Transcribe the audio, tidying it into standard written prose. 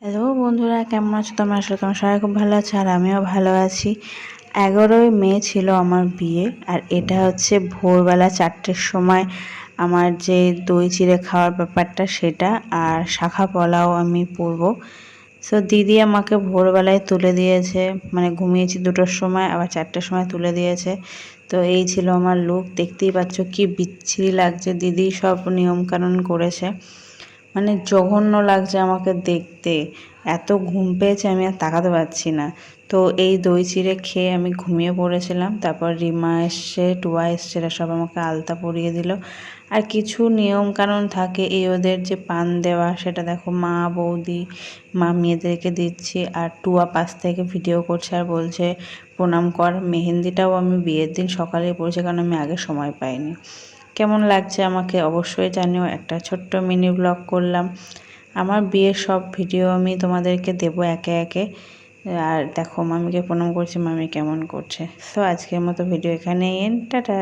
Hello বন্ধুরা, কেমন আছো তোমরা? আসলে তোমার সবাই খুব ভালো আছে আর আমিও ভালো আছি। 11ই মে ছিল আমার বিয়ে, আর এটা হচ্ছে ভোরবেলা 4টের সময় আমার যে দই চিড়ে খাওয়ার ব্যাপারটা সেটা, আর শাখা পলাও আমি পরবো। সো দিদি আমাকে ভোরবেলায় তুলে দিয়েছে, মানে ঘুমিয়েছি 2টোর সময়, আবার 4টের সময় তুলে দিয়েছে। তো এই ছিল আমার লুক। দেখতেই পাচ্ছ কি বিচ্ছিরি লাগছে। দিদি সব নিয়মকানুন করেছে, মানে জঘন্য লাগছে আমাকে দেখতে। এত ঘুম পেয়েছে আমি আর তাকাতে পারছি না। তো এই দই চিড়ে খেয়ে আমি ঘুমিয়ে পড়েছিলাম। তারপর রিমা এসছে, টুয়া এসছে, এরা সব আমাকে আলতা পরিয়ে দিল। আর কিছু নিয়ম কানুন থাকে এই ওদের, যে পান দেওয়া, সেটা দেখো মা বৌদি মা মেয়েদেরকে দিচ্ছি, আর টুয়া পাশ থেকে ভিডিও করছে আর বলছে প্রণাম কর। মেহেন্দিটাও আমি বিয়ের দিন সকালেই পড়েছি, কারণ আমি আগে সময় পাইনি। কেমন লাগছে আমাকে অবশ্যই জানিও। একটা ছোট্ট মিনি ব্লগ করলাম। আমার বিয়ের সব ভিডিও আমি তোমাদেরকে দেবো একে একে। আর দেখো মামিকে প্রণাম করছি, মামি কেমন করছে। সো আজকের মতো ভিডিও এখানেই এন্ড, টাটা।